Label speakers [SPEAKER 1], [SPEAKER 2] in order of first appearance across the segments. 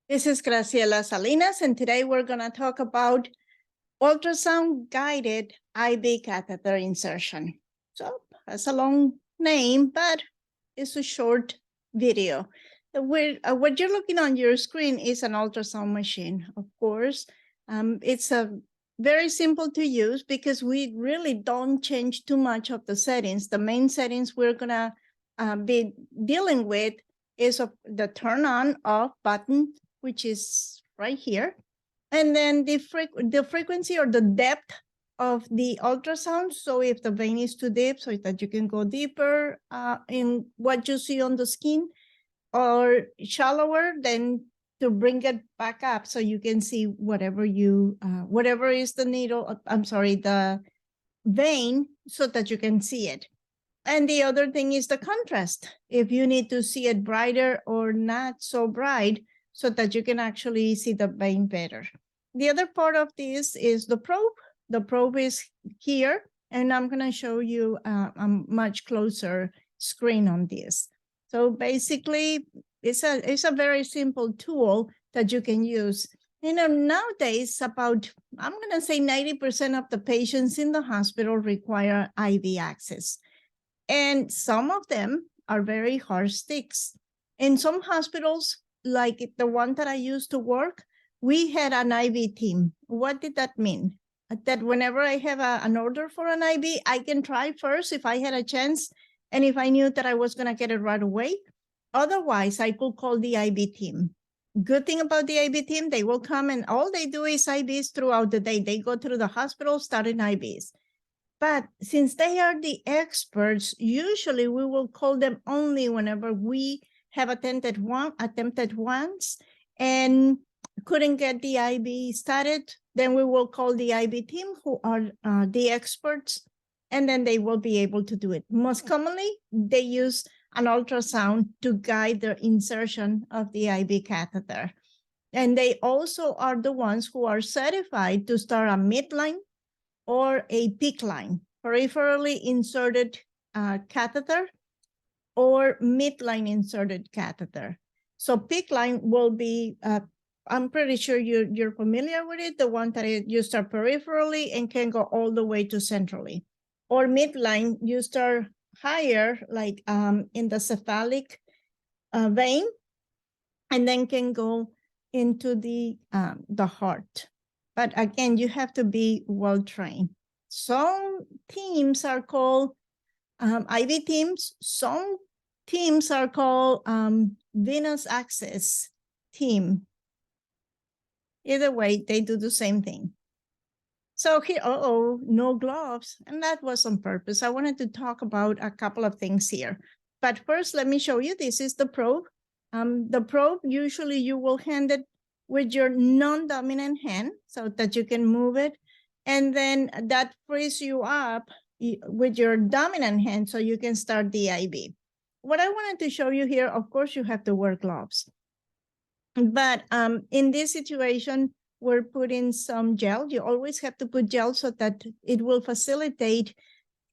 [SPEAKER 1] This is Graciela Salinas, and today we're going to talk about ultrasound-guided IV catheter insertion. So that's a long name, but it's a short video. What you're looking on your screen is an ultrasound machine, of course. It's a very simple to use because we really don't change too much of the settings. The main settings we're going to be dealing with is the turn on off button, which is right here. And then the frequency or the depth of the ultrasound. So if the vein is too deep, so that you can go deeper in what you see on the skin, or shallower, then to bring it back up so you can see whatever is the needle, the vein, so that you can see it. And the other thing is the contrast. If you need to see it brighter or not so bright, so that you can actually see the vein better. The other part of this is the probe. The probe is here, and I'm going to show you a much closer screen on this. So basically, it's a very simple tool that you can use. You know, nowadays, about, I'm going to say 90% of the patients in the hospital require IV access. And some of them are very hard sticks. In some hospitals, like the one that I used to work, we had an IV team. What did that mean? That whenever I have an order for an IV, I can try first if I had a chance and if I knew that I was going to get it right away. Otherwise, I could call the IV team. Good thing about the IV team, they will come and all they do is IVs throughout the day. They go through the hospital starting IVs. But since they are the experts, usually we will call them only whenever we have attempted once and couldn't get the IV started. Then we will call the IV team, who are the experts, and then they will be able to do it. Most commonly, they use an ultrasound to guide the insertion of the IV catheter. And they also are the ones who are certified to start a midline or a PICC line, peripherally inserted catheter, or midline inserted catheter. So PICC line will be, I'm pretty sure you're familiar with it, the one that you start peripherally and can go all the way to centrally. Or midline, you start higher, like in the cephalic vein, and then can go into the heart. But again, you have to be well-trained. Some teams are called IV teams. Some teams are called venous access team. Either way, they do the same thing. So here, no gloves. And that was on purpose. I wanted to talk about a couple of things here. But first, let me show you. This is the probe. The probe, usually you will hand it with your non-dominant hand so that you can move it. And then that frees you up with your dominant hand so you can start the IV. What I wanted to show you here, of course, you have to wear gloves. But in this situation, we're putting some gel. You always have to put gel so that it will facilitate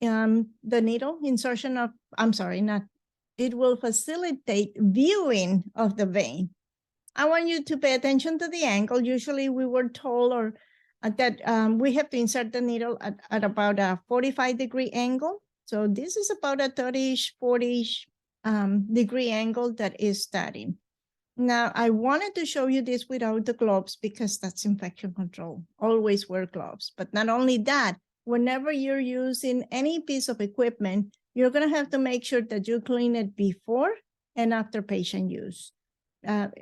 [SPEAKER 1] the needle insertion of, it will facilitate viewing of the vein. I want you to pay attention to the angle. Usually we were told that we have to insert the needle at about a 45-degree angle. So this is about a 30-ish, 40-ish degree angle that is starting. Now, I wanted to show you this without the gloves because that's infection control. Always wear gloves. But not only that, whenever you're using any piece of equipment, you're going to have to make sure that you clean it before and after patient use.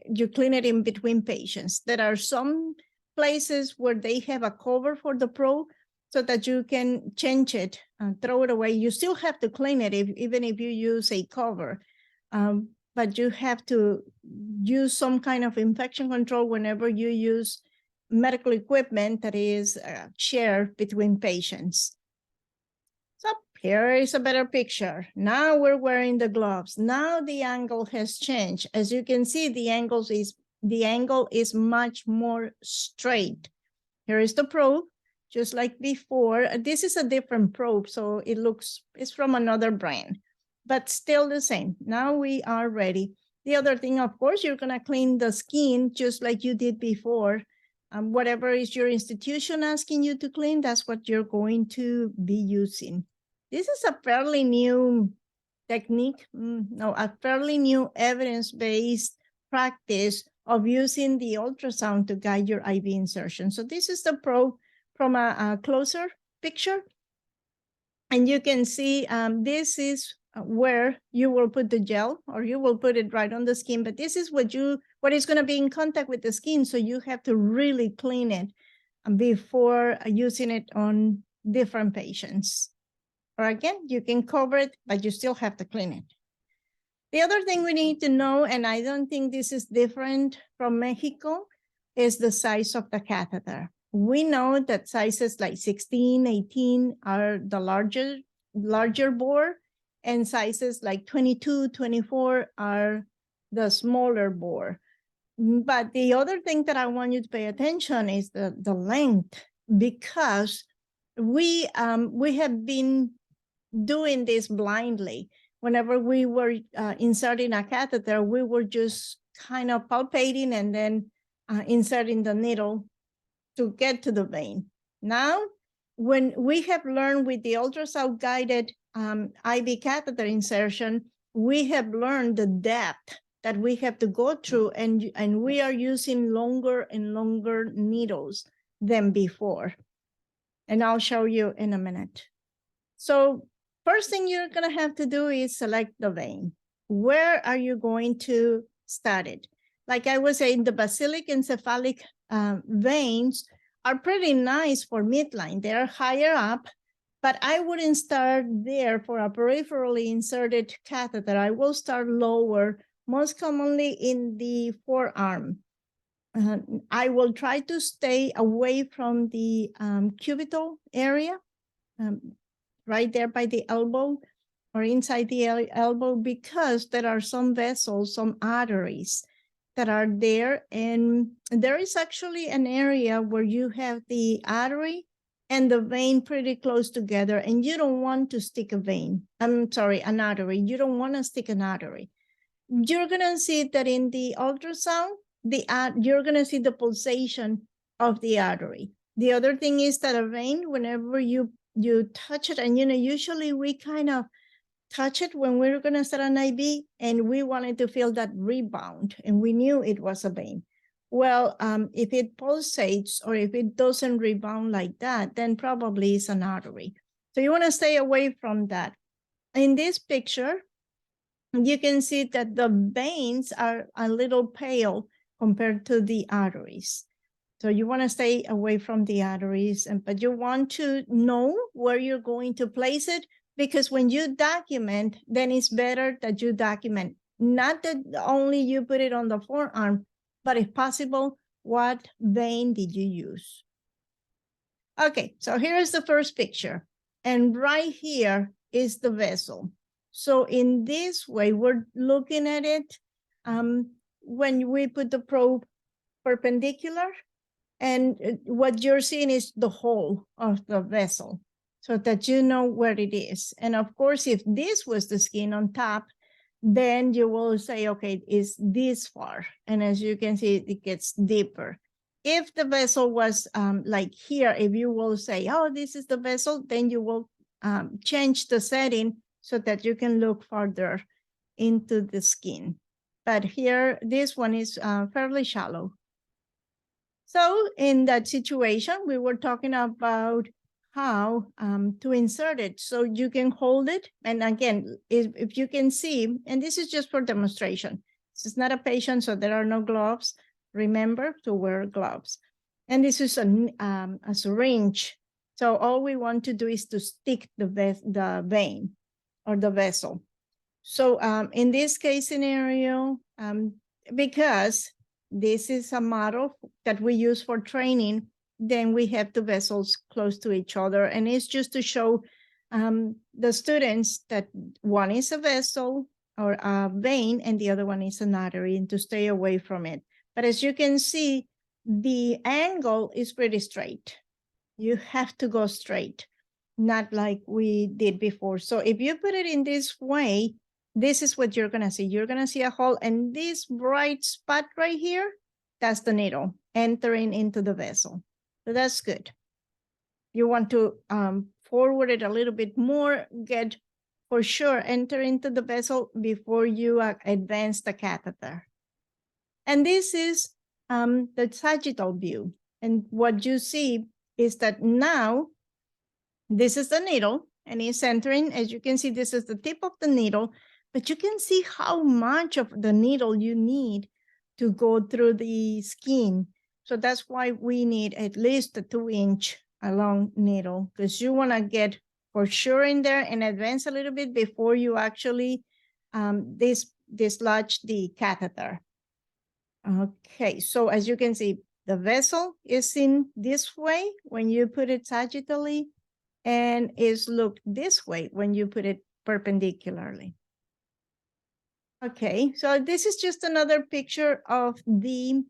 [SPEAKER 1] You clean it in between patients. There are some places where they have a cover for the probe so that you can change it, throw it away. You still have to clean it even if you use a cover. But you have to use some kind of infection control whenever you use medical equipment that is shared between patients. So here is a better picture. Now we're wearing the gloves. Now the angle has changed. As you can see, the angle is much more straight. Here is the probe, just like before. This is a different probe, so it's from another brand, but still the same. Now we are ready. The other thing, of course, you're going to clean the skin just like you did before. Whatever is your institution asking you to clean, that's what you're going to be using. This is a fairly new technique, a fairly new evidence-based practice of using the ultrasound to guide your IV insertion. So this is the probe from a closer picture. And you can see this is where you will put the gel, or you will put it right on the skin, but this is what is going to be in contact with the skin, so you have to really clean it before using it on different patients. Or again, you can cover it, but you still have to clean it. The other thing we need to know, and I don't think this is different from Mexico, is the size of the catheter. We know that sizes like 16, 18 are the larger bore, and sizes like 22, 24 are the smaller bore. But the other thing that I want you to pay attention is the length, because we have been doing this blindly. Whenever we were inserting a catheter, we were just kind of palpating and then inserting the needle to get to the vein. Now, when we have learned with the ultrasound-guided IV catheter insertion, we have learned the depth that we have to go through, and we are using longer and longer needles than before. And I'll show you in a minute. So first thing you're going to have to do is select the vein. Where are you going to start it? Like I was saying, the basilic and cephalic veins are pretty nice for midline. They're higher up, but I wouldn't start there for a peripherally inserted catheter. I will start lower, most commonly in the forearm. I will try to stay away from the cubital area, right there by the elbow or inside the elbow, because there are some vessels, some arteries that are there. And there is actually an area where you have the artery and the vein pretty close together, and you don't want to stick a vein. I'm sorry, an artery. You don't want to stick an artery. You're going to see that in the ultrasound, you're going to see the pulsation of the artery. The other thing is that a vein, whenever you touch it, and usually we kind of touch it when we're going to start an IV, and we wanted to feel that rebound, and we knew it was a vein. Well, if it pulsates or if it doesn't rebound like that, then probably it's an artery. So you want to stay away from that. In this picture, you can see that the veins are a little pale compared to the arteries. So you want to stay away from the arteries, but you want to know where you're going to place it, because when you document, then it's better that you document, not that only you put it on the forearm, but if possible, what vein did you use? Okay, so here's the first picture. And right here is the vessel. So in this way, we're looking at it when we put the probe perpendicular, and what you're seeing is the whole of the vessel, so that you know where it is. And of course, if this was the skin on top, then you will say, okay, it's this far. And as you can see, it gets deeper. If the vessel was like here, if you will say, oh, this is the vessel, then you will change the setting so that you can look farther into the skin. But here, this one is fairly shallow. So in that situation, we were talking about how to insert it. So you can hold it. And again, if you can see, and this is just for demonstration, this is not a patient, so there are no gloves. Remember to wear gloves. And this is a syringe. So all we want to do is to stick the vein or the vessel. So in this case scenario, because this is a model that we use for training, then we have the vessels close to each other. And it's just to show the students that one is a vessel or a vein and the other one is an artery, and to stay away from it. But as you can see, the angle is pretty straight. You have to go straight, not like we did before. So if you put it in this way, this is what you're going to see. You're going to see a hole, and this bright spot right here, that's the needle entering into the vessel. So that's good. You want to forward it a little bit more, get for sure, enter into the vessel before you advance the catheter. And this is the sagittal view. And what you see is that now this is the needle and it's entering. As you can see, this is the tip of the needle, but you can see how much of the needle you need to go through the skin. So that's why we need at least a 2-inch long needle, because you want to get for sure in there and advance a little bit before you actually dislodge the catheter. Okay, so as you can see, the vessel is in this way when you put it sagittally, and is looked this way when you put it perpendicularly. Okay, so this is just another picture of the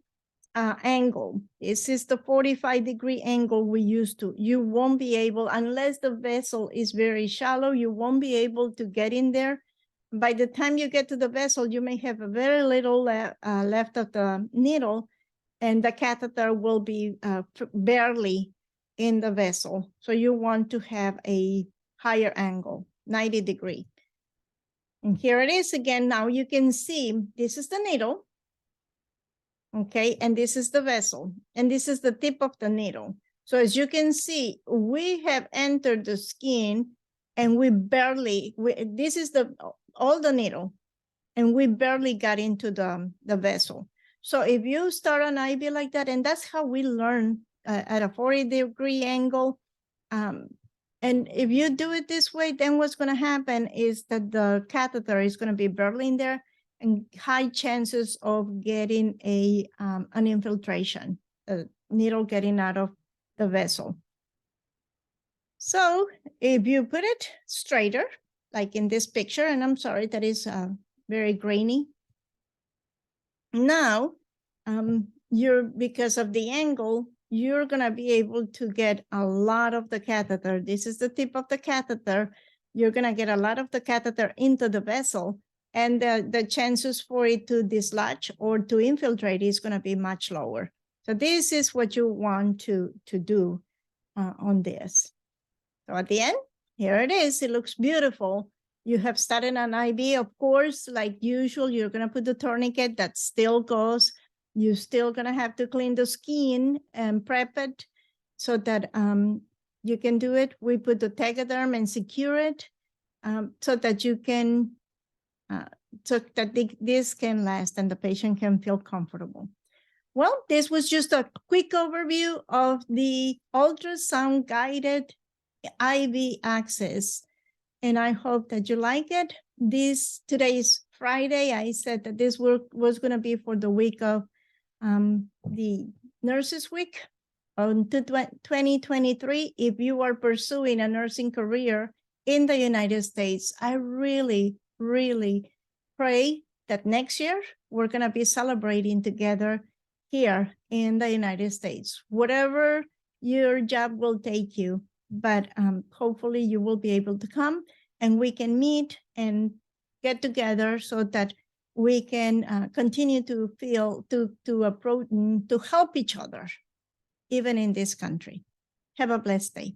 [SPEAKER 1] angle. This is the 45-degree angle we used to. You won't be able, unless the vessel is very shallow, you won't be able to get in there. By the time you get to the vessel, you may have a very little left of the needle, and the catheter will be barely in the vessel. So you want to have a higher angle, 90-degree. And here it is again. Now you can see this is the needle. Okay, and this is the vessel, and this is the tip of the needle. So as you can see, we have entered the skin, and we barely, this is all the needle, and we barely got into the vessel. So if you start an IV like that, and that's how we learn at a 40-degree angle, and if you do it this way, then what's going to happen is that the catheter is going to be barely in there, and high chances of getting an infiltration, a needle getting out of the vessel. So if you put it straighter, like in this picture, and I'm sorry, that is very grainy. Now, because of the angle, you're gonna be able to get a lot of the catheter. This is the tip of the catheter. You're gonna get a lot of the catheter into the vessel, and the chances for it to dislodge or to infiltrate is gonna be much lower. So this is what you want to do on this. So at the end, here it is. It looks beautiful. You have started an IV, of course, like usual, you're gonna put the tourniquet that still goes. You're still gonna have to clean the skin and prep it so that you can do it. We put the tegaderm and secure it so that you can, so that this can last and the patient can feel comfortable. Well, this was just a quick overview of the ultrasound-guided IV access, and I hope that you like it. Today is Friday. I said that this work was going to be for the week of the Nurses Week on 2023. If you are pursuing a nursing career in the United States, I really, really pray that next year we're going to be celebrating together here in the United States. Whatever your job will take you, but hopefully you will be able to come and we can meet and get together so that we can continue to help each other, even in this country. Have a blessed day.